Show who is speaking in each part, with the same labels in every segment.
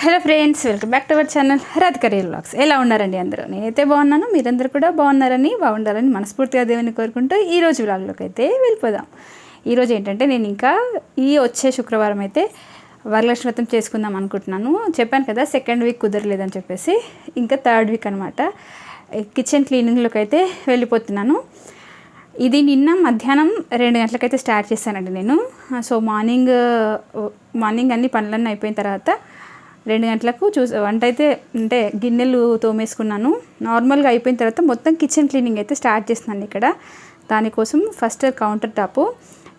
Speaker 1: Hello friends, welcome back to our channel Radhika real vlogs. ఎలా ఉన్నారండి అందరూ? నేనైతే బాగున్నాను, మీరందరూ కూడా బాగుండాలని మనస్ఫూర్తిగా దేవుని కోరుకుంటూ ఈరోజు వ్లాగ్లోకి అయితే వెళ్ళిపోదాం. ఈరోజు ఏంటంటే నేను ఇంకా వచ్చే శుక్రవారం అయితే వరలక్ష్మి వ్రతం చేసుకుందాం అనుకుంటున్నాను. చెప్పాను కదా, సెకండ్ వీక్ కుదరలేదని చెప్పేసి ఇంకా థర్డ్ వీక్ అనమాట. కిచెన్ క్లీనింగ్లోకి అయితే వెళ్ళిపోతున్నాను. ఇది నిన్న మధ్యాహ్నం 2 గంటలకైతే స్టార్ట్ చేశానండి నేను. సో మార్నింగ్ అన్ని పనులన్నీ అయిపోయిన తర్వాత 2 గంటలకు వంట అయితే అంటే గిన్నెలు తోమేసుకున్నాను. నార్మల్గా అయిపోయిన తర్వాత మొత్తం కిచెన్ క్లీనింగ్ అయితే స్టార్ట్ చేస్తున్నాను ఇక్కడ. దానికోసం ఫస్ట్ కౌంటర్ టాపు.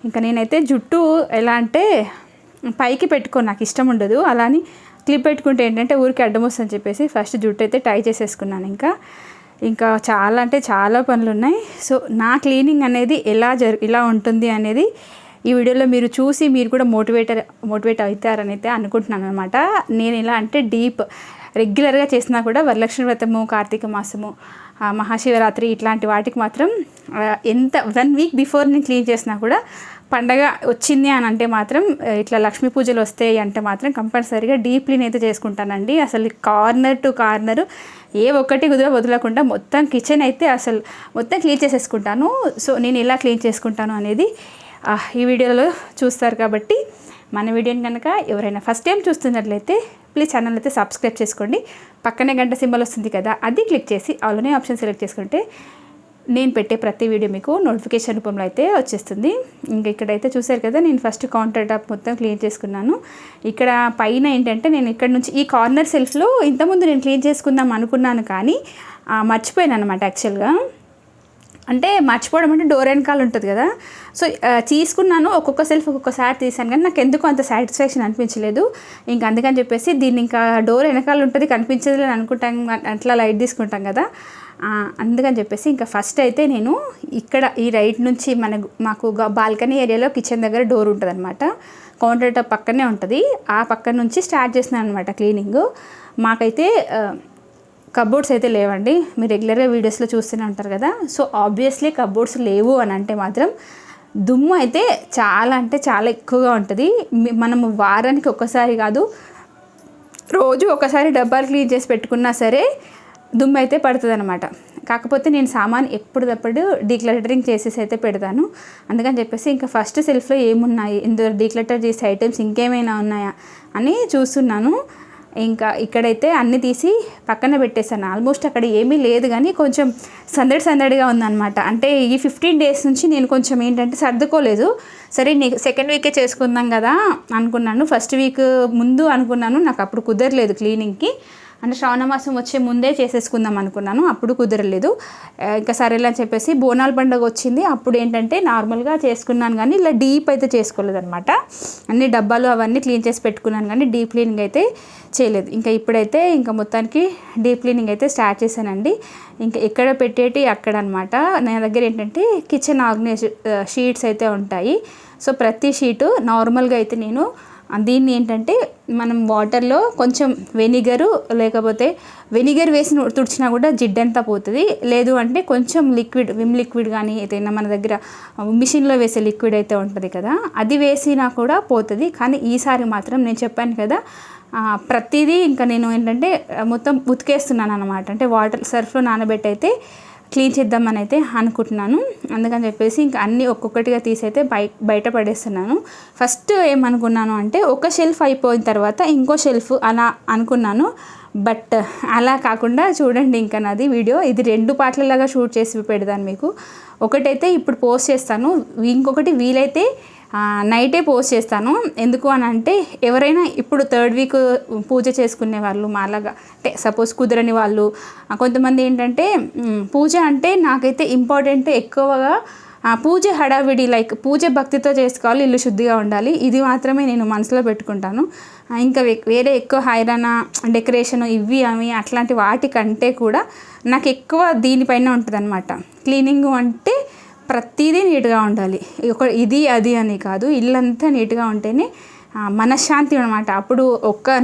Speaker 1: ఇంకా నేనైతే జుట్టు ఎలా అంటే పైకి పెట్టుకోను, నాకు ఇష్టం ఉండదు. అలాని క్లిప్ పెట్టుకుంటే ఏంటంటే ఊరికి అడ్డం వస్తుందని చెప్పేసి ఫస్ట్ జుట్టు అయితే టై చేసేసుకున్నాను. ఇంకా చాలా అంటే చాలా పనులు ఉన్నాయి. సో నా క్లీనింగ్ అనేది ఇలా ఉంటుంది అనేది ఈ వీడియోలో మీరు చూసి మీరు కూడా మోటివేట్ అవుతారని అయితే అనుకుంటున్నాను అనమాట. నేను ఎలా అంటే రెగ్యులర్గా చేసినా కూడా వరలక్ష్మి వ్రతము, కార్తీక మాసము, మహాశివరాత్రి ఇట్లాంటి వాటికి మాత్రం ఎంత 1 వీక్ బిఫోర్ నేను క్లీన్ చేసినా కూడా పండగ వచ్చింది అని అంటే మాత్రం ఇట్లా లక్ష్మీ పూజలు వస్తాయి అంటే మాత్రం కంపల్సరీగా డీప్ క్లీన్ అయితే చేసుకుంటానండి. అసలు కార్నర్ టు కార్నర్ ఏ ఒక్కటి వదలకుండా మొత్తం కిచెన్ అయితే అసలు మొత్తం క్లీన్ చేసేసుకుంటాను. సో నేను ఎలా క్లీన్ చేసుకుంటాను అనేది ఈ వీడియోలో చూస్తారు. కాబట్టి మన వీడియోని కనుక ఎవరైనా ఫస్ట్ టైం చూస్తున్నట్లయితే ప్లీజ్ ఛానల్ అయితే సబ్స్క్రైబ్ చేసుకోండి. పక్కనే గంట సింబల్ వస్తుంది కదా, అది క్లిక్ చేసి ఆల్లోనే ఆప్షన్ సెలెక్ట్ చేసుకుంటే నేను పెట్టే ప్రతి వీడియో మీకు నోటిఫికేషన్ రూపంలో అయితే వచ్చేస్తుంది. ఇంకా ఇక్కడైతే చూసారు కదా, నేను ఫస్ట్ కౌంటర్ టాప్ మొత్తం క్లీన్ చేసుకున్నాను. ఇక్కడ పైన ఏంటంటే నేను ఇక్కడ నుంచి ఈ కార్నర్ సెల్ఫ్లో ఇంతకుముందు నేను క్లీన్ చేసుకుందాం అనుకున్నాను, కానీ మర్చిపోయాను అనమాట. యాక్చువల్గా అంటే మర్చిపోవడం అంటే డోర్ వెనకాల ఉంటుంది కదా, సో తీసుకున్నాను. ఒక్కొక్క సెల్ఫ్ ఒక్కొక్కసారి తీసాను, కానీ నాకు ఎందుకు అంత సాటిస్ఫాక్షన్ అనిపించలేదు. ఇంకా అందుకని చెప్పేసి దీన్ని ఇంకా డోర్ వెనకాల ఉంటుంది కనిపించదు అని అనుకుంటాం, అట్లా లైట్ తీసుకుంటాం కదా, అందుకని చెప్పేసి ఇంకా ఫస్ట్ అయితే నేను ఇక్కడ ఈ రైట్ నుంచి మాకు బాల్కనీ ఏరియాలో కిచెన్ దగ్గర డోర్ ఉంటుంది అనమాట. కౌంటర్ టాప్ పక్కనే ఉంటుంది, ఆ పక్క నుంచి స్టార్ట్ చేస్తున్నాను అనమాట క్లీనింగ్. మాకైతే కబోర్డ్స్ అయితే లేవండి, మీరు రెగ్యులర్గా వీడియోస్లో చూస్తూనే ఉంటారు కదా. సో ఆబ్వియస్లీ కబోర్డ్స్ లేవు అని అంటే మాత్రం దుమ్ము అయితే చాలా అంటే చాలా ఎక్కువగా ఉంటుంది. మనము వారానికి ఒక్కసారి కాదు, రోజు ఒకసారి డబ్బాలు క్లీన్ చేసి పెట్టుకున్నా సరే దుమ్ము అయితే పడుతుంది అనమాట. కాకపోతే నేను సామాన్ ఎప్పుడప్పుడు డీక్లటరింగ్ చేసేసి అయితే పెడతాను. అందుకని చెప్పేసి ఇంకా ఫస్ట్ సెల్ఫ్లో ఏమున్నాయి, ఇందులో డీక్లటర్ చేసే ఐటమ్స్ ఇంకేమైనా ఉన్నాయా అని చూస్తున్నాను. ఇంకా ఇక్కడైతే అన్నీ తీసి పక్కన పెట్టేశాను. ఆల్మోస్ట్ అక్కడ ఏమీ లేదు, కానీ కొంచెం సందడిగా ఉందన్నమాట. అంటే ఈ 15 డేస్ నుంచి నేను కొంచెం ఏంటంటే సర్దుకోలేదు. సరే సెకండ్ వీకే చేసుకుందాం కదా అనుకున్నాను. ఫస్ట్ వీక్ ముందు అనుకున్నాను, నాకు అప్పుడు కుదరలేదు క్లీనింగ్కి. అంటే శ్రావణ మాసం వచ్చే ముందే చేసేసుకుందాం అనుకున్నాను, అప్పుడు కుదరలేదు. ఇంకా సరేలా అని చెప్పేసి బోనాల పండుగ వచ్చింది, అప్పుడు ఏంటంటే నార్మల్గా చేసుకున్నాను, కానీ ఇలా డీప్ అయితే చేసుకోలేదు అనమాట. అన్ని డబ్బాలు అవన్నీ క్లీన్ చేసి పెట్టుకున్నాను, కానీ డీప్ క్లీనింగ్ అయితే చేయలేదు. ఇంకా ఇప్పుడైతే ఇంకా మొత్తానికి డీప్ క్లీనింగ్ అయితే స్టార్ట్ చేశానండి. ఇంకా ఎక్కడ పెట్టేటి అక్కడ అనమాట. నా దగ్గర ఏంటంటే కిచెన్ ఆర్గనైజ్ షీట్స్ అయితే ఉంటాయి. సో ప్రతి షీటు నార్మల్గా అయితే నేను దీన్ని ఏంటంటే మనం వాటర్లో కొంచెం వెనిగర్ వేసి తుడిచినా కూడా జిడ్డంతా పోతుంది. లేదు అంటే కొంచెం విమ్ లిక్విడ్ కానీ ఏదైనా మన దగ్గర మిషన్లో వేసే లిక్విడ్ అయితే ఉంటుంది కదా, అది వేసినా కూడా పోతుంది. కానీ ఈసారి మాత్రం నేను చెప్పాను కదా, ప్రతిదీ ఇంకా నేను ఏంటంటే మొత్తం ఉతికేస్తున్నాను అనమాట. అంటే వాటర్ సర్ఫ్లో నానబెట్టి అయితే క్లీన్ చేద్దామని అయితే అనుకుంటున్నాను. అందుకని చెప్పేసి ఇంకా అన్నీ ఒక్కొక్కటిగా తీసి అయితే బయట పడేస్తున్నాను. ఫస్ట్ ఏమనుకున్నాను అంటే ఒక షెల్ఫ్ అయిపోయిన తర్వాత ఇంకో షెల్ఫ్ అలా అనుకున్నాను. బట్ అలా కాకుండా చూడండి, ఇంకా నాది వీడియో ఇది 2 పార్ట్లలాగా షూట్ చేసి పెడతాను మీకు. ఒకటైతే ఇప్పుడు పోస్ట్ చేస్తాను, ఇంకొకటి వీలైతే నైటే పోస్ట్ చేస్తాను. ఎందుకు అని అంటే ఎవరైనా ఇప్పుడు థర్డ్ వీక్ పూజ చేసుకునే వాళ్ళు మాలాగా, అంటే సపోజ్ కుదరని వాళ్ళు, కొంతమంది ఏంటంటే పూజ అంటే నాకైతే ఇంపార్టెంట్ ఎక్కువగా పూజ హడావిడి, లైక్ పూజ భక్తితో చేసుకోవాలి, ఇల్లు శుద్ధిగా ఉండాలి, ఇది మాత్రమే నేను మనసులో పెట్టుకుంటాను. ఇంకా వేరే ఎక్కువ హైరాణ డెకరేషన్ ఇవి అవి అట్లాంటి వాటికంటే కూడా నాకు ఎక్కువ దీనిపైన ఉంటుంది అనమాట. క్లీనింగ్ అంటే ప్రతిదీ నీట్గా ఉండాలి, ఇది అది అని కాదు, ఇల్లంతా నీట్గా ఉంటేనే మనశ్శాంతి అనమాట. అప్పుడు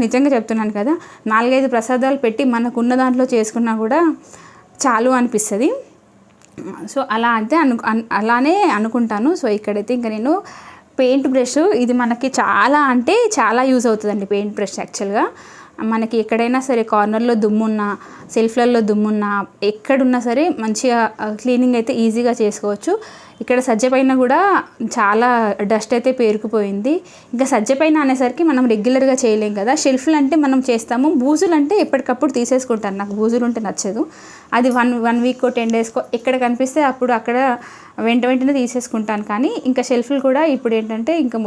Speaker 1: నిజంగా చెప్తున్నాను కదా, 4-5 ప్రసాదాలు పెట్టి మనకున్న దాంట్లో చేసుకున్నా కూడా చాలు అనిపిస్తుంది. సో అలా అయితే అలానే అనుకుంటాను. సో ఇక్కడైతే ఇంకా నేను పెయింట్ బ్రష్, ఇది మనకి చాలా అంటే చాలా యూజ్ అవుతుందండి పెయింట్ బ్రష్ యాక్చువల్గా. మనకి ఎక్కడైనా సరే కార్నర్లో దుమ్మున్నా, సెల్ఫ్లలో దుమ్మున్నా, ఎక్కడున్నా సరే మంచిగా క్లీనింగ్ అయితే ఈజీగా చేసుకోవచ్చు. ఇక్కడ సజ్జ పైన కూడా చాలా డస్ట్ అయితే పేరుకుపోయింది. ఇంకా సజ్జ పైన అనేసరికి మనం రెగ్యులర్గా చేయలేం కదా. షెల్ఫ్లు అంటే మనం చేస్తాము, బూజులు అంటే ఎప్పటికప్పుడు తీసేసుకుంటాను. నాకు బూజులు ఉంటే నచ్చదు. అది వన్ వీక్కో 10 డేస్కో ఎక్కడ కనిపిస్తే అప్పుడు అక్కడ వెంటనే తీసేసుకుంటాను. కానీ ఇంకా షెల్ఫ్లు కూడా ఇప్పుడు ఏంటంటే ఇంకా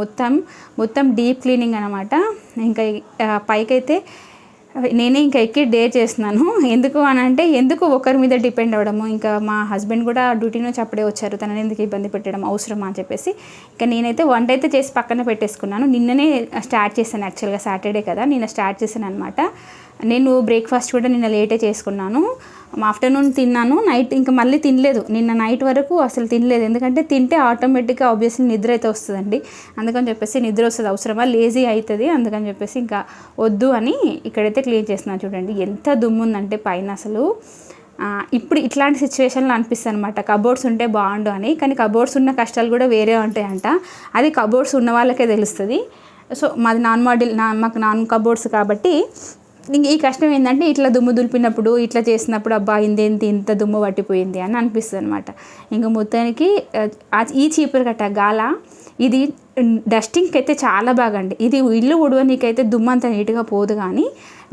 Speaker 1: మొత్తం డీప్ క్లీనింగ్ అనమాట. ఇంకా పైకైతే నేనే ఇంకా ఎక్కి డేర్ చేస్తున్నాను. ఎందుకు అని అంటే, ఎందుకు ఒకరి మీద డిపెండ్ అవ్వడము, ఇంకా మా హస్బెండ్ కూడా డ్యూటీ నుంచి అప్పుడే వచ్చారు, తనని ఎందుకు ఇబ్బంది పెట్టడం అవసరమా అని చెప్పేసి ఇంకా నేనైతే వంట అయితే చేసి పక్కన పెట్టేసుకున్నాను. నిన్ననే స్టార్ట్ చేశాను, యాక్చువల్గా సాటర్డే కదా నిన్న స్టార్ట్ చేశాను అనమాట. నేను బ్రేక్ఫాస్ట్ కూడా నిన్న లేటే చేసుకున్నాను. ఆఫ్టర్నూన్ తిన్నాను, నైట్ ఇంకా మళ్ళీ తినలేదు. నిన్న నైట్ వరకు అసలు తినలేదు. ఎందుకంటే తింటే ఆటోమేటిక్గా ఆబ్వియస్లీ నిద్ర అయితే వస్తుందండి. అందుకని చెప్పేసి నిద్ర వస్తుంది, అవసరమా లేజీ అవుతుంది, అందుకని చెప్పేసి ఇంకా వద్దు అని ఇక్కడైతే క్లీన్ చేస్తున్నాను. చూడండి ఎంత దుమ్ము ఉందంటే పైన అసలు. ఇప్పుడు ఇట్లాంటి సిచ్యువేషన్లో అనిపిస్తుంది అనమాట, కబోర్డ్స్ ఉంటే బాగుండు అని. కానీ కబోర్డ్స్ ఉన్న కష్టాలు కూడా వేరే ఉంటాయంట, అది కబోర్డ్స్ ఉన్న వాళ్ళకే తెలుస్తుంది. సో మాది మాకు నాన్ కబోర్డ్స్ కాబట్టి ఈ కష్టం ఏంటంటే ఇట్లా దుమ్ము దులిపినప్పుడు, ఇట్లా చేసినప్పుడు అబ్బా ఇందేంటి ఇంత దుమ్ము పట్టిపోయింది అని అనిపిస్తుంది అనమాట. ఇంకా మొత్తానికి ఈ చీపురు కట్ట గాల ఇది డస్టింగ్కి అయితే చాలా బాగా అండి. ఇది ఇల్లు ఉడవనీకైతే దుమ్ము అంత నీట్గా పోదు, కానీ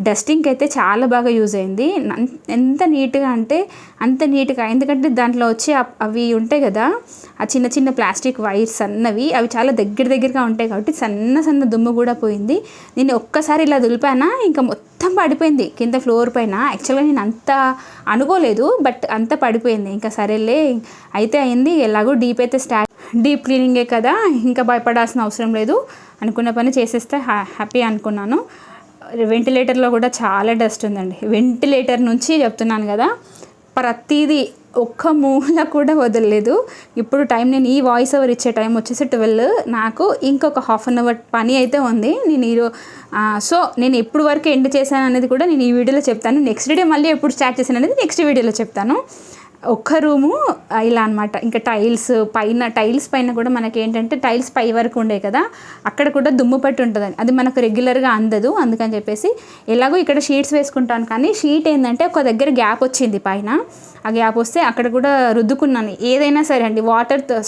Speaker 1: డస్టింగ్కి అయితే చాలా బాగా యూజ్ అయింది. ఎంత నీట్గా అంటే అంత నీట్గా, ఎందుకంటే దాంట్లో వచ్చి అవి ఉంటాయి కదా, ఆ చిన్న చిన్న ప్లాస్టిక్ వైర్స్ అన్నవి, అవి చాలా దగ్గరగా ఉంటాయి కాబట్టి సన్న దుమ్ము కూడా పోయింది. నేను ఒక్కసారి ఇలా దులిపానా ఇంకా మొత్తం పడిపోయింది కింద ఫ్లోర్ పైన. యాక్చువల్గా నేను అంత అనుకోలేదు, బట్ అంత పడిపోయింది. ఇంకా సరేలే అయితే అయింది, ఎలాగో డీప్ క్లీనింగే కదా, ఇంకా భయపడాల్సిన అవసరం లేదు, అనుకున్న పని చేసేస్తే హ్యాపీ అనుకున్నాను. వెంటిలేటర్లో కూడా చాలా డస్ట్ ఉందండి. వెంటిలేటర్ నుంచి చెప్తున్నాను కదా, ప్రతిదీ ఒక్క మూల కూడా వదలలేదు. ఇప్పుడు టైం, నేను ఈ వాయిస్ ఓవర్ ఇచ్చే టైం వచ్చేసి 12. నాకు ఇంకొక హాఫ్ అన్ అవర్ పని అయితే ఉంది. సో నేను ఎప్పుడు వరకు ఎండ్ చేశాను అనేది కూడా నేను ఈ వీడియోలో చెప్తాను. నెక్స్ట్ డే మళ్ళీ ఎప్పుడు స్టార్ట్ చేశాను అనేది నెక్స్ట్ వీడియోలో చెప్తాను. ఒక్క రూము ఇలా అనమాట. ఇంకా టైల్స్ పైన కూడా మనకి ఏంటంటే టైల్స్ పై వరకు ఉండే కదా, అక్కడ కూడా దుమ్ము పట్టి ఉంటుందని, అది మనకు రెగ్యులర్గా అందదు. అందుకని చెప్పేసి ఎలాగో ఇక్కడ షీట్స్ వేసుకుంటాను, కానీ షీట్ ఏంటంటే ఒక దగ్గర గ్యాప్ వచ్చింది పైన. ఆ గ్యాప్ వస్తే అక్కడ కూడా రుద్దుకున్నాను. ఏదైనా సరే అండి,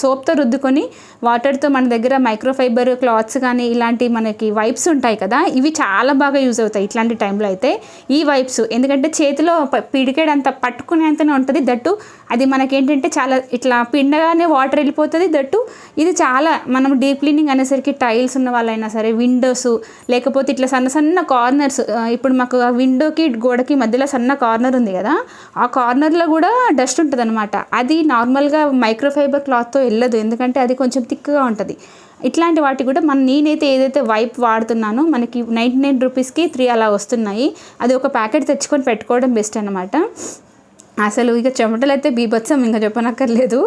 Speaker 1: సోప్తో రుద్దుకొని, వాటర్తో మన దగ్గర మైక్రోఫైబర్ క్లాత్స్ కానీ ఇలాంటి మనకి వైప్స్ ఉంటాయి కదా, ఇవి చాలా బాగా యూజ్ అవుతాయి ఇట్లాంటి టైంలో అయితే. ఈ వైప్స్ ఎందుకంటే చేతిలో పిడికేడంత పట్టుకునేంతనే ఉంటుంది, దట్టు అది మనకేంటంటే చాలా ఇట్లా పిండగానే వాటర్ వెళ్ళిపోతుంది. దట్టు ఇది చాలా, మనం డీప్ క్లీనింగ్ అనేసరికి టైల్స్ ఉన్న వాళ్ళైనా సరే, విండోస్, లేకపోతే ఇట్లా సన్న కార్నర్స్, ఇప్పుడు మాకు ఆ విండోకి గోడకి మధ్యలో సన్న కార్నర్ ఉంది కదా, ఆ కార్నర్లో కూడా డస్ట్ ఉంటుంది అనమాట. అది నార్మల్గా మైక్రోఫైబర్ క్లాత్తో వెళ్ళదు, ఎందుకంటే అది కొంచెం థిక్గా ఉంటుంది. ఇట్లాంటి వాటి కూడా నేనైతే ఏదైతే వైప్ వాడుతున్నానో మనకి 99 రూపీస్కి 3 అలా వస్తున్నాయి. అది ఒక ప్యాకెట్ తెచ్చుకొని పెట్టుకోవడం బెస్ట్ అనమాట. అసలు ఇక చెమటలు అయితే బీభత్సం, ఇంకా చెప్పనక్కర్లేదు.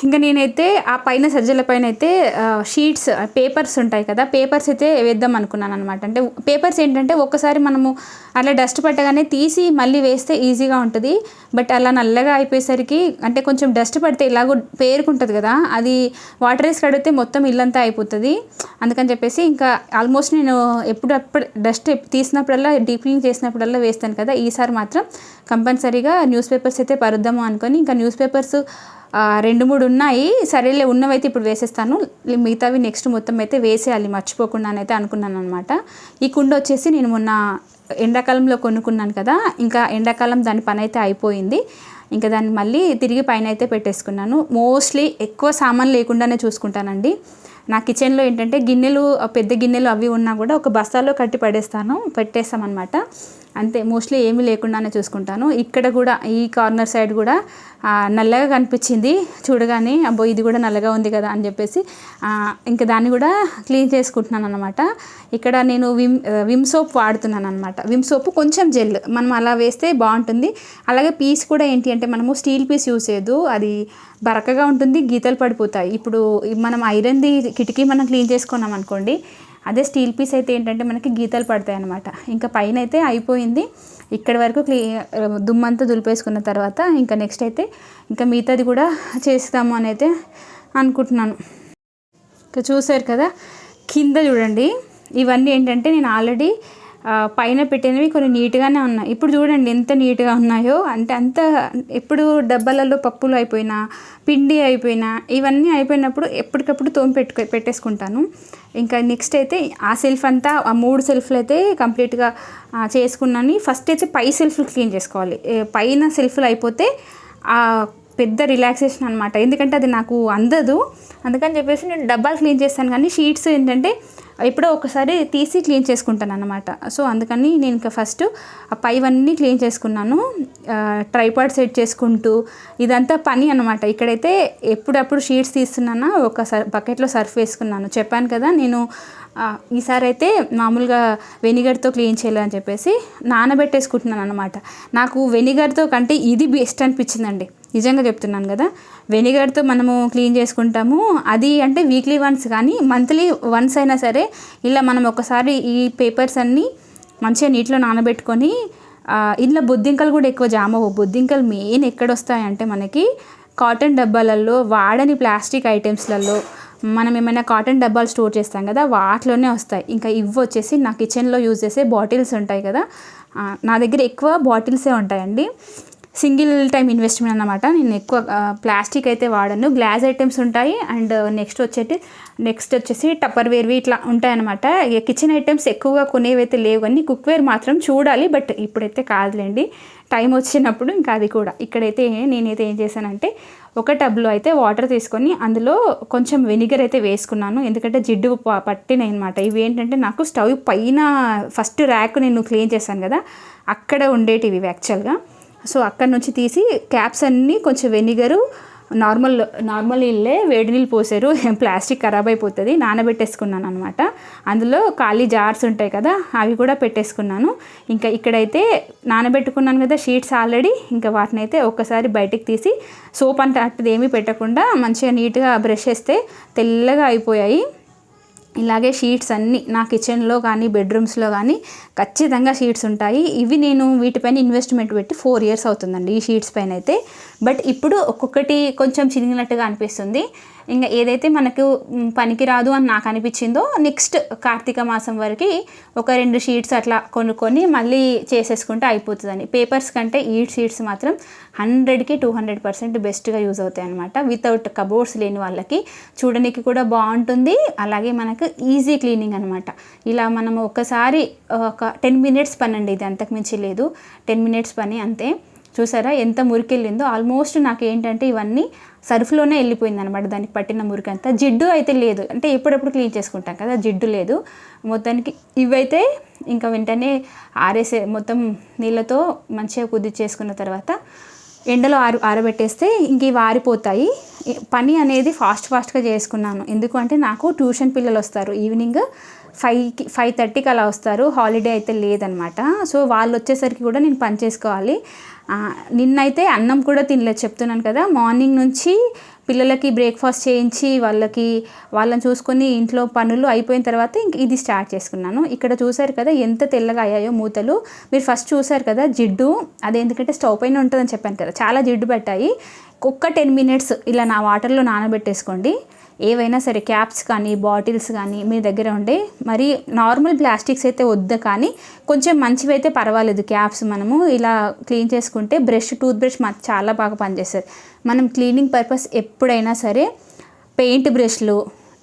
Speaker 1: ఇంకా నేనైతే ఆ పైన సజ్జల పైన అయితే షీట్స్, పేపర్స్ ఉంటాయి కదా, పేపర్స్ అయితే వేద్దాం అనుకున్నాను అనమాట. అంటే పేపర్స్ ఏంటంటే ఒక్కసారి మనము అలా డస్ట్ పట్టగానే తీసి మళ్ళీ వేస్తే ఈజీగా ఉంటుంది. బట్ అలా నల్లగా అయిపోయేసరికి, అంటే కొంచెం డస్ట్ పడితే ఇలాగో పేరుకుంటుంది కదా, అది వాటర్ వేసి కడిగితే మొత్తం ఇల్లంతా అయిపోతుంది. అందుకని చెప్పేసి ఇంకా ఆల్మోస్ట్ నేను ఎప్పుడప్పుడు డస్ట్ తీసినప్పుడల్లా, డీప్ క్లీన్ చేసినప్పుడల్లా వేస్తాను కదా, ఈసారి మాత్రం కంపల్సరీగా న్యూస్ పేపర్స్ అయితే పరుద్దాము అనుకొని, ఇంకా న్యూస్ పేపర్స్ 2-3 ఉన్నాయి. సరేలే ఉన్నవైతే ఇప్పుడు వేసేస్తాను, మిగతావి నెక్స్ట్ మొత్తం అయితే వేసేయాలి మర్చిపోకుండానైతే అనుకున్నాను అనమాట. ఈ కుండ వచ్చేసి నేను మొన్న ఎండాకాలంలో కొనుక్కున్నాను కదా, ఇంకా ఎండాకాలం దాని పని అయితే అయిపోయింది. ఇంకా దాన్ని మళ్ళీ తిరిగి పైన అయితే పెట్టేసుకున్నాను. మోస్ట్లీ ఎక్కువ సామాన్ లేకుండానే చూసుకుంటానండి. నా కిచెన్లో ఏంటంటే గిన్నెలు, పెద్ద గిన్నెలు అవి ఉన్నా కూడా ఒక బస్తాలో కట్టి పెట్టేస్తామన్నమాట. అంతే, మోస్ట్లీ ఏమీ లేకుండానే చూసుకుంటాను. ఇక్కడ కూడా ఈ కార్నర్ సైడ్ కూడా నల్లగా కనిపించింది చూడగానే, అబ్బో ఇది కూడా నల్లగా ఉంది కదా అని చెప్పేసి ఇంకా దాన్ని కూడా క్లీన్ చేసుకుంటున్నాను అనమాట. ఇక్కడ నేను విమ్ సోప్ వాడుతున్నాను అనమాట. విమ్ సోప్ కొంచెం జెల్ మనం అలా వేస్తే బాగుంటుంది. అలాగే పీస్ కూడా ఏంటి అంటే మనము స్టీల్ పీస్ యూస్ చేయదు, అది బరకగా ఉంటుంది, గీతలు పడిపోతాయి. ఇప్పుడు మనం ఐరన్ది కిటికీ మనం క్లీన్ చేసుకున్నాం అనుకోండి, అదే స్టీల్ పీస్ అయితే ఏంటంటే మనకి గీతలు పడతాయి అనమాట. ఇంకా పైన అయితే అయిపోయింది, ఇక్కడి వరకు దుమ్మంతా దులిపేసుకున్న తర్వాత ఇంకా నెక్స్ట్ అయితే ఇంకా మిగతాది కూడా చేస్తాము అని అయితే అనుకుంటున్నాను. ఇంకా చూసారు కదా కింద చూడండి, ఇవన్నీ ఏంటంటే నేను ఆల్రెడీ పైన పెట్టినవి కొన్ని నీట్గానే ఉన్నాయి. ఇప్పుడు చూడండి ఎంత నీట్గా ఉన్నాయో, అంటే అంత ఎప్పుడు డబ్బాలలో పప్పులు అయిపోయినా, పిండి అయిపోయినా, ఇవన్నీ అయిపోయినప్పుడు ఎప్పటికప్పుడు తోమి పెట్టేసుకుంటాను. ఇంకా నెక్స్ట్ అయితే ఆ సెల్ఫ్ అంతా, ఆ 3 సెల్ఫ్లు అయితే కంప్లీట్గా చేసుకున్నాను. ఫస్ట్ అయితే పై సెల్ఫ్లు క్లీన్ చేసుకోవాలి. పైన సెల్ఫ్లు అయిపోతే పెద్ద రిలాక్సేషన్ అనమాట. ఎందుకంటే అది నాకు అందదు, అందుకని చెప్పేసి నేను డబ్బాలు క్లీన్ చేస్తాను. కానీ షీట్స్ ఏంటంటే ఎప్పుడో ఒకసారి తీసి క్లీన్ చేసుకుంటాను అన్నమాట. సో అందుకని నేను ఇంకా ఫస్ట్ ఆ పైవన్నీ క్లీన్ చేసుకున్నాను. ట్రైపాడ్ సెట్ చేసుకుంటూ ఇదంతా పని అనమాట. ఇక్కడైతే ఎప్పుడప్పుడు షీట్స్ తీస్తున్నాను. ఒక బకెట్లో సర్ఫ్ వేసుకున్నాను. చెప్పాను కదా నేను ఈసారి అయితే మామూలుగా వెనిగర్తో క్లీన్ చేయాలని చెప్పేసి నానబెట్టేసుకుంటున్నాను అనమాట. నాకు వెనిగర్తో కంటే ఇది బెస్ట్ అనిపించిందండి, నిజంగా చెప్తున్నాను కదా. వెనిగర్తో మనము క్లీన్ చేసుకుంటాము, అది అంటే వీక్లీ వన్స్ కానీ మంత్లీ వన్స్ అయినా సరే ఇలా మనం ఒకసారి ఈ పేపర్స్ అన్నీ మంచిగా నీటిలో నానబెట్టుకొని, ఇంట్లో బొద్దింకలు కూడా ఎక్కువ జామ అవ్వవు. బొద్దింకలు మెయిన్ ఎక్కడొస్తాయంటే మనకి కాటన్ డబ్బాలలో, వాడని ప్లాస్టిక్ ఐటమ్స్లలో, మనం ఏమైనా కాటన్ డబ్బాలు స్టోర్ చేస్తాం కదా వాటిలోనే వస్తాయి. ఇంకా ఇవి వచ్చేసి నా కిచెన్లో యూజ్ చేసే బాటిల్స్ ఉంటాయి కదా, నా దగ్గర ఎక్కువ బాటిల్సే ఉంటాయండి. సింగిల్ టైం ఇన్వెస్ట్మెంట్ అన్నమాట. నేను ఎక్కువ ప్లాస్టిక్ అయితే వాడను, గ్లాస్ ఐటమ్స్ ఉంటాయి. అండ్ నెక్స్ట్ వచ్చేసి టప్పర్ వేర్వి ఇట్లా ఉంటాయన్నమాట. కిచెన్ ఐటమ్స్ ఎక్కువగా కొనేవైతే లేవు, కానీ కుక్వేర్ మాత్రం చూడాలి, బట్ ఇప్పుడైతే కాదులేండి, టైం వచ్చినప్పుడు ఇంకా అది కూడా. ఇక్కడైతే నేనైతే ఏం చేశానంటే ఒక టబ్లో అయితే వాటర్ తీసుకొని అందులో కొంచెం వెనిగర్ అయితే వేసుకున్నాను. ఎందుకంటే జిడ్డు పట్టినాయి అనమాట. ఇవి ఏంటంటే నాకు స్టవ్ పైన ఫస్ట్ ర్యాక్ నేను క్లీన్ చేశాను కదా అక్కడ ఉండేటివి యాక్చువల్గా. సో అక్కడ నుంచి తీసి క్యాప్స్ అన్నీ కొంచెం వెనిగరు, నార్మల్ నీళ్ళే వేడి నీళ్ళు పోసారు, ప్లాస్టిక్ ఖరాబ్ అయిపోతుంది, నానబెట్టేసుకున్నాను అనమాట. అందులో ఖాళీ జార్స్ ఉంటాయి కదా అవి కూడా పెట్టేసుకున్నాను. ఇంకా ఇక్కడైతే నానబెట్టుకున్నాను కదా షీట్స్ ఆల్రెడీ, ఇంకా వాటిని అయితే ఒక్కసారి బయటికి తీసి సోప్ అంత అట్టది ఏమీ పెట్టకుండా మంచిగా నీట్గా బ్రష్ చేస్తే తెల్లగా అయిపోయాయి. ఇలాగే షీట్స్ అన్నీ నా కిచెన్లో కానీ బెడ్రూమ్స్లో కానీ ఖచ్చితంగా షీట్స్ ఉంటాయి. ఇవి నేను వీటిపైన ఇన్వెస్ట్మెంట్ పెట్టి 4 years అవుతుందండి ఈ షీట్స్ పైన అయితే. బట్ ఇప్పుడు ఒక్కొక్కటి కొంచెం చిరిగినట్టుగా అనిపిస్తుంది. ఇంకా ఏదైతే మనకు పనికి రాదు అని నాకు అనిపించిందో నెక్స్ట్ కార్తీక మాసం వరకు ఒక 2 షీట్స్ అట్లా కొనుక్కొని మళ్ళీ చేసేసుకుంటే అయిపోతుందని. పేపర్స్ కంటే ఈ షీట్స్ మాత్రం 100కి 200% బెస్ట్గా యూజ్ అవుతాయి అనమాట. వితౌట్ కబోర్డ్స్ లేని వాళ్ళకి చూడడానికి కూడా బాగుంటుంది, అలాగే మనకు ఈజీ క్లీనింగ్ అనమాట. ఇలా మనం ఒకసారి ఒక 10 minutes పని అండి, ఇది అంతకుమించి లేదు, 10 minutes పని అంతే. చూసారా ఎంత మురికెళ్ళిందో. ఆల్మోస్ట్ నాకు ఏంటంటే ఇవన్నీ సర్ఫ్లోనే వెళ్ళిపోయింది అనమాట, దానికి పట్టిన మురికి అంతా. జిడ్డు అయితే లేదు, అంటే ఎప్పుడెప్పుడు క్లీన్ చేసుకుంటాం కదా, జిడ్డు లేదు మొత్తానికి. ఇవైతే ఇంకా వెంటనే మొత్తం నీళ్ళతో మంచిగా కుదిర్చేసుకున్న తర్వాత ఎండలో ఆరబెట్టేస్తే ఇంక ఇవి ఆరిపోతాయి. పని అనేది ఫాస్ట్గా చేసుకున్నాను. ఎందుకు అంటే నాకు ట్యూషన్ పిల్లలు వస్తారు ఈవినింగ్ 5:30కి అలా వస్తారు, హాలిడే అయితే లేదనమాట. సో వాళ్ళు వచ్చేసరికి కూడా నేను పని చేసుకోవాలి. నిన్నైతే అన్నం కూడా తినలేదు, చెప్తున్నాను కదా. మార్నింగ్ నుంచి పిల్లలకి బ్రేక్ఫాస్ట్ చేయించి వాళ్ళని చూసుకొని ఇంట్లో పనులు అయిపోయిన తర్వాత ఇంక ఇది స్టార్ట్ చేసుకున్నాను. ఇక్కడ చూసారు కదా ఎంత తెల్లగా అయ్యాయో మూతలు. మీరు ఫస్ట్ చూసారు కదా జిడ్డు, అదేందుకంటే స్టవ్ పైన ఉంటుందని చెప్పాను కదా, చాలా జిడ్డు పట్టాయి. ఒక్క 10 minutes ఇలా నా వాటర్లో నానబెట్టేసుకోండి. ఏవైనా సరే క్యాప్స్ కానీ బాటిల్స్ కానీ మీ దగ్గర ఉండే, మరి నార్మల్ ప్లాస్టిక్స్ అయితే వద్దు, కానీ కొంచెం మంచివి అయితే పర్వాలేదు. క్యాప్స్ మనము ఇలా క్లీన్ చేసుకుంటే టూత్ బ్రష్ చాలా బాగా పనిచేస్తుంది. మనం క్లీనింగ్ పర్పస్ ఎప్పుడైనా సరే పెయింట్ బ్రష్లు,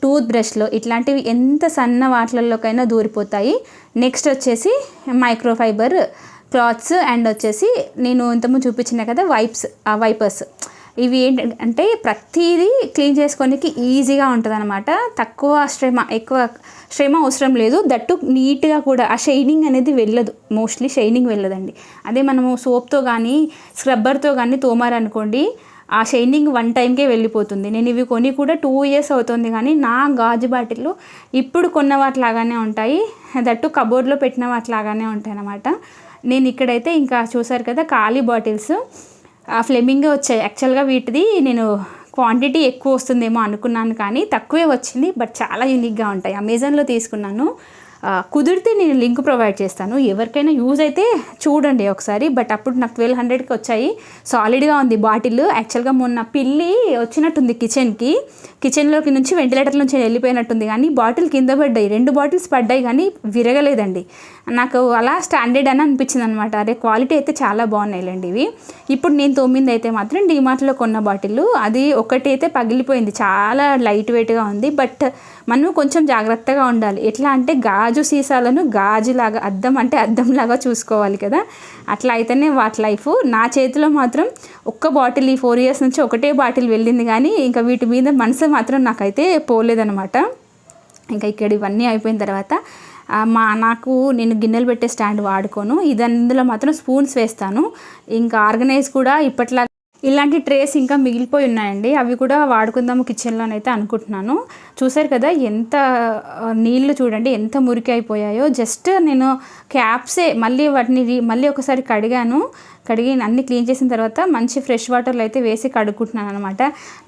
Speaker 1: టూత్ బ్రష్లు ఇట్లాంటివి ఎంత సన్న వాటిల్లోకైనా దూరిపోతాయి. నెక్స్ట్ వచ్చేసి మైక్రోఫైబర్ క్లాత్స్, అండ్ వచ్చేసి నేను ఇంతకుముందు చూపించిన కదా వైపర్స్. ఇవి ఏంటంటే ప్రతిదీ క్లీన్ చేసుకోనికి ఈజీగా ఉంటుంది అనమాట. ఎక్కువ శ్రమ అవసరం లేదు. దట్టు నీట్గా కూడా ఆ షైనింగ్ అనేది వెళ్ళదు, మోస్ట్లీ షైనింగ్ వెళ్ళదండి. అదే మనము సోప్తో కానీ స్క్రబ్బర్తో కానీ తోమారనుకోండి, ఆ షైనింగ్ 1 timeకే వెళ్ళిపోతుంది. నేను ఇవి కొని కూడా 2 years అవుతుంది, కానీ నా గాజు బాటిల్లో ఇప్పుడు కొన్న వాటిలాగానే ఉంటాయి. దట్టు కబోర్డ్లో పెట్టిన వాటిలాగానే ఉంటాయి అన్నమాట. నేను ఇక్కడైతే ఇంకా చూసారు కదా ఖాళీ బాటిల్స్ ఫ్లెమింగ్ వచ్చాయి. యాక్చువల్గా వీటిది నేను క్వాంటిటీ ఎక్కువ వస్తుందేమో అనుకున్నాను, కానీ తక్కువే వచ్చింది. బట్ చాలా యూనిక్గా ఉంటాయి. అమెజాన్లో తీసుకున్నాను, కుదిరితే నేను లింక్ ప్రొవైడ్ చేస్తాను, ఎవరికైనా యూజ్ అయితే చూడండి ఒకసారి. బట్ అప్పుడు నాకు 1200కి వచ్చాయి, సాలిడ్గా ఉంది బాటిల్. యాక్చువల్గా మొన్న పిల్లి వచ్చినట్టుంది కిచెన్లోకి నుంచి వెంటిలేటర్ నుంచి వెళ్ళిపోయినట్టుంది, కానీ బాటిల్ కింద పడ్డాయి, 2 బాటిల్స్ పడ్డాయి కానీ విరగలేదండి. నాకు అలా స్టాండర్డ్ అని అనిపించింది అనమాట. అరే క్వాలిటీ అయితే చాలా బాగున్నాయిలేండి ఇవి. ఇప్పుడు నేను తోమింది అయితే మాత్రం డీమార్ట్లో కొన్న బాటిల్, అది ఒకటి అయితే పగిలిపోయింది, చాలా లైట్ వెయిట్గా ఉంది. బట్ మనం కొంచెం జాగ్రత్తగా ఉండాలి. ఎట్లా అంటే గాజు సీసాలను గాజులాగా, అద్దం అంటే అద్దంలాగా చూసుకోవాలి కదా, అట్లా అయితేనే వాటి లైఫ్. నా చేతిలో మాత్రం ఒక్క బాటిల్, ఈ 4 years నుంచి ఒకటే బాటిల్ వెళ్ళింది, కానీ ఇంకా వీటి మీద మనసు మాత్రం నాకైతే పోలేదనమాట. ఇంకా ఇక్కడ ఇవన్నీ అయిపోయిన తర్వాత నేను గిన్నెలు పెట్టే స్టాండ్ వాడుకోను, అందులో మాత్రం స్పూన్స్ వేస్తాను. ఇంకా ఆర్గనైజ్ కూడా ఇప్పట్లా ఇలాంటి ట్రేస్ ఇంకా మిగిలిపోయి ఉన్నాయండి, అవి కూడా వాడుకుందాము కిచెన్లోనైతే అనుకుంటున్నాను. చూసారు కదా ఎంత నీళ్లు చూడండి ఎంత మురికి అయిపోయాయో. జస్ట్ నేను క్యాప్సే మళ్ళీ వాటిని మళ్ళీ ఒకసారి కడిగి అన్నీ క్లీన్ చేసిన తర్వాత మంచి ఫ్రెష్ వాటర్లో అయితే వేసి కడుక్కుంటున్నాను అనమాట.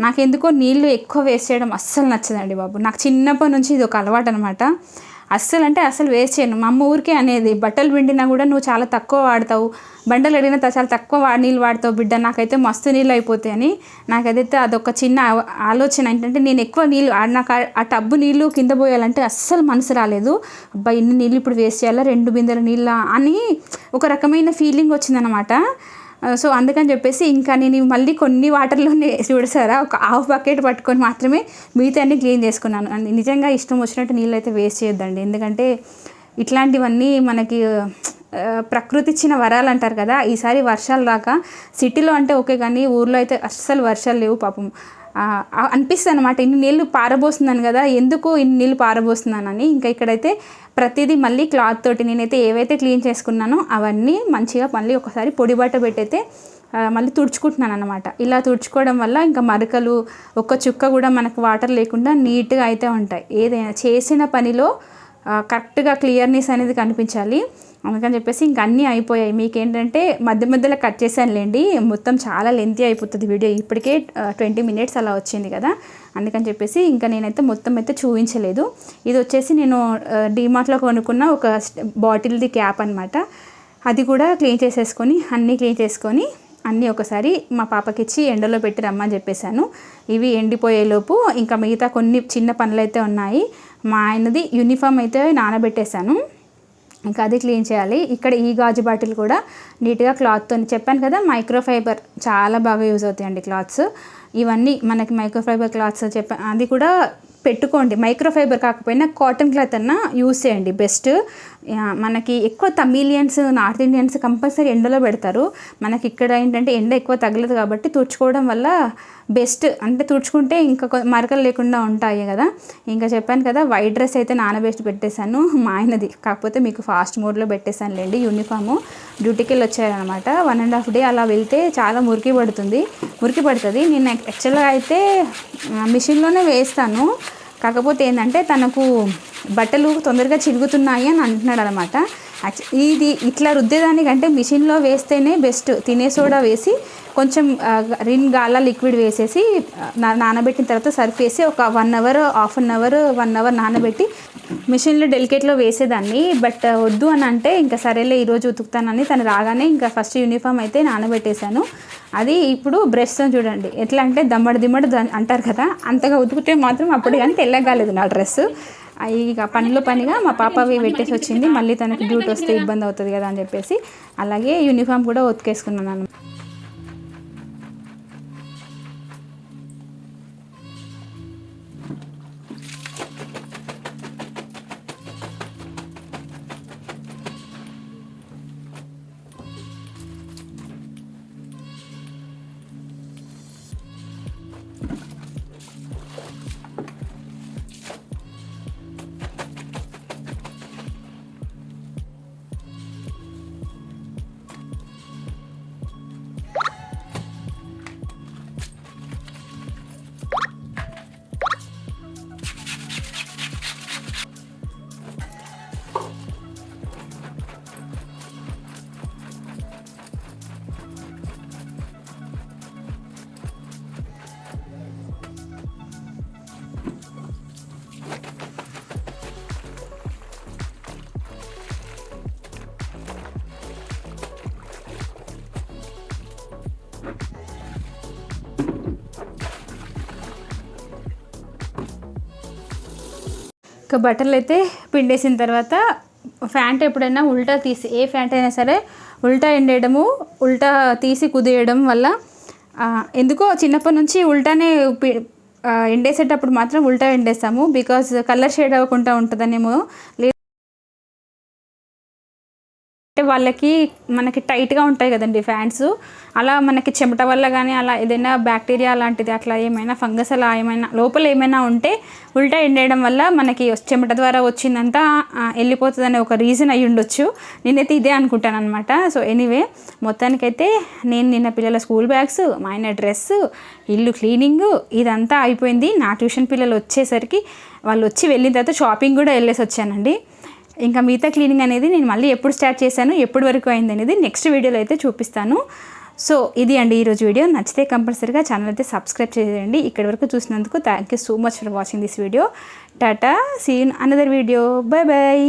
Speaker 1: నాకెందుకో నీళ్ళు ఎక్కువ వేస్ట్ చేయడం అస్సలు నచ్చదండి బాబు. నాకు చిన్నప్పటి నుంచి ఇది ఒక అలవాటు అనమాట. అస్సలు వేస్ట్ చేయను. మా అమ్మ ఊరికే అనేది, బట్టలు పిండినా కూడా నువ్వు చాలా తక్కువ వాడతావు, బండలు అడిగినా చాలా తక్కువ నీళ్ళు వాడతావు బిడ్డ, నాకైతే మస్తు నీళ్ళు అయిపోతాయి అని. నాకైతే అదొక చిన్న ఆలోచన. ఏంటంటే నేను ఎక్కువ నీళ్ళు నాకు ఆ టబ్బు నీళ్ళు కింద పోయాలంటే అస్సలు మనసు రాలేదు. అబ్బా ఇన్ని నీళ్ళు ఇప్పుడు వేస్ట్ చేయాలా, 2 బిందెల నీళ్ళ అని ఒక రకమైన ఫీలింగ్ వచ్చిందనమాట. సో అందుకని చెప్పేసి ఇంకా నేను మళ్ళీ కొన్ని వాటర్లోనే చూడసారా ఒక హాఫ్ బకెట్ పట్టుకొని మాత్రమే మిగతా అన్ని క్లీన్ చేసుకున్నాను. నిజంగా ఇష్టం వచ్చినట్టు నీళ్ళు అయితే వేస్ట్ చేయొద్దండి, ఎందుకంటే ఇట్లాంటివన్నీ మనకి ప్రకృతి ఇచ్చిన వరాలు అంటారు కదా. ఈసారి వర్షాలు రాక సిటీలో అంటే ఓకే, కానీ ఊర్లో అయితే అస్సలు వర్షాలు లేవు పాపం. అనిపిస్తుంది అనమాట, ఇన్ని నీళ్ళు పారబోస్తున్నాను కదా, ఎందుకు ఇన్ని నీళ్ళు పారబోస్తున్నానని. ఇంకా ఇక్కడైతే ప్రతిదీ మళ్ళీ క్లాత్ తోటి నేనైతే ఏవైతే క్లీన్ చేసుకున్నానో అవన్నీ మంచిగా మళ్ళీ ఒకసారి పొడి బట్ట పెట్టయితే మళ్ళీ తుడుచుకుంటున్నాను అనమాట. ఇలా తుడుచుకోవడం వల్ల ఇంకా మరకలు ఒక్క చుక్క కూడా మనకు వాటర్ లేకుండా నీట్గా అయితే ఉంటాయి. ఏదైనా చేసిన పనిలో కరెక్ట్గా క్లియర్నెస్ అనేది కనిపించాలి. అందుకని చెప్పేసి ఇంక అన్నీ అయిపోయాయి. మీకేంటంటే మధ్యలో కట్ చేశానులేండి, మొత్తం చాలా లెంతీ అయిపోతుంది వీడియో, ఇప్పటికే 20 minutes అలా వచ్చింది కదా. అందుకని చెప్పేసి ఇంకా నేనైతే మొత్తం అయితే చూపించలేదు. ఇది వచ్చేసి నేను డీమార్ట్లో కొనుక్కున్న ఒక బాటిల్ది క్యాప్ అనమాట. అది కూడా క్లీన్ చేసుకొని అన్నీ ఒకసారి మా పాపకి ఇచ్చి ఎండలో పెట్టి రమ్మని చెప్పేశాను. ఇవి ఎండిపోయేలోపు ఇంకా మిగతా కొన్ని చిన్న పనులు అయితే ఉన్నాయి. మా ఆయనది యూనిఫామ్ అయితే నానబెట్టేశాను, ఇంకా అది క్లీన్ చేయాలి. ఇక్కడ ఈ గాజు బాటిల్ కూడా నీట్గా క్లాత్తో, చెప్పాను కదా మైక్రోఫైబర్ చాలా బాగా యూజ్ అవుతాయండి క్లాత్స్. ఇవన్నీ మనకి మైక్రోఫైబర్ క్లాత్స్ అది కూడా పెట్టుకోండి. మైక్రోఫైబర్ కాకపోయినా కాటన్ క్లాత్ అన్నా యూజ్ చేయండి బెస్ట్. మనకి ఎక్కువ తమిళియన్స్, నార్త్ ఇండియన్స్ కంపల్సరీ ఎండలో పెడతారు. మనకి ఇక్కడ ఏంటంటే ఎండ ఎక్కువ తగలదు కాబట్టి తుడుచుకోవడం వల్ల బెస్ట్. అంటే తుడుచుకుంటే ఇంకా మరకలు లేకుండా ఉంటాయి కదా. ఇంకా చెప్పాను కదా వైట్ డ్రెస్ అయితే నానబెట్టి పెట్టేశాను మా ఆయనది, కాకపోతే మీకు ఫాస్ట్ మోడ్లో పెట్టేశానులేండి. యూనిఫాము డ్యూటీకి వెళ్ళి వచ్చారనమాట, 1.5 day అలా వెళ్తే చాలా మురికి పడుతుంది. నేను యాక్చువల్గా అయితే మిషన్లోనే వేస్తాను, కాకపోతే ఏంటంటే తనకు బట్టలు తొందరగా చిరుగుతున్నాయి అని అంటున్నాడు అనమాట. ఇది ఇట్లా రుద్దేదానికంటే మిషన్లో వేస్తేనే బెస్ట్. తినే సోడా వేసి కొంచెం రిన్ గాల లిక్విడ్ వేసేసి నానబెట్టిన తర్వాత సర్ఫ్ వేసి ఒక 1 hour, half an hour, 1 hour నానబెట్టి మిషన్లో డెలికేట్లో వేసేదాన్ని. బట్ వద్దు అని అంటే ఇంకా సరేలే ఈరోజు ఉతుకుతానని తను రాగానే ఇంకా ఫస్ట్ యూనిఫామ్ అయితే నానబెట్టేశాను. అది ఇప్పుడు బ్రష్తో చూడండి ఎట్లా అంటే దిమ్మడి అంటారు కదా, అంతగా ఉతుకుతే మాత్రం అప్పుడు కానీ తెల్లగాలేదు నా డ్రెస్సు. ఇక పనిగా మా పాప అవి పెట్టేసి వచ్చింది, మళ్ళీ తనకి డ్యూటీ వస్తే ఇబ్బంది అవుతుంది కదా అని చెప్పేసి అలాగే యూనిఫామ్ కూడా ఉతికేసుకున్నాను. ఇక బట్టలు అయితే పిండేసిన తర్వాత ఫ్యాంట్ ఎప్పుడైనా ఉల్టా తీసి, ఏ ఫ్యాంట్ అయినా సరే ఉల్టా ఎండేయడము, ఉల్టా తీసి కుదేయడం వల్ల ఎందుకో చిన్నప్పటి నుంచి ఉల్టానే ఎండేసేటప్పుడు మాత్రం ఉల్టా ఎండేస్తాము. బికాజ్ కలర్ షేడ్ అవ్వకుండా ఉంటుందనేమో. అంటే వాళ్ళకి మనకి టైట్గా ఉంటాయి కదండి ఫ్యాంట్స్, అలా మనకి చెమట వల్ల కానీ అలా ఏదైనా బ్యాక్టీరియా లాంటిది అట్లా ఏమైనా ఫంగస్ అలా ఏమైనా లోపల ఏమైనా ఉంటే ఉల్టా ఎండేయడం వల్ల మనకి చెమట ద్వారా వచ్చిందంతా వెళ్ళిపోతుందనే ఒక రీజన్ అయ్యి ఉండొచ్చు. నేనైతే ఇదే అనుకుంటాను అనమాట. సో ఎనీవే, మొత్తానికైతే నేను నిన్న పిల్లల స్కూల్ బ్యాగ్స్, మా ఆయన డ్రెస్సు, ఇల్లు క్లీనింగు ఇదంతా అయిపోయింది. నా ట్యూషన్ పిల్లలు వచ్చేసరికి వాళ్ళు వచ్చి వెళ్ళిన తర్వాత షాపింగ్ కూడా వెళ్ళేసి వచ్చానండి. ఇంకా మిగతా క్లీనింగ్ అనేది నేను మళ్ళీ ఎప్పుడు స్టార్ట్ చేశాను, ఎప్పటి వరకు అయింది అనేది నెక్స్ట్ వీడియోలో అయితే చూపిస్తాను. సో ఇది అండి ఈరోజు వీడియో. నచ్చితే కంపల్సరీగా ఛానల్ అయితే సబ్స్క్రైబ్ చేయండి. ఇక్కడి వరకు చూసినందుకు thank you so much for watching this video. Tata, see you in another video. Bye bye.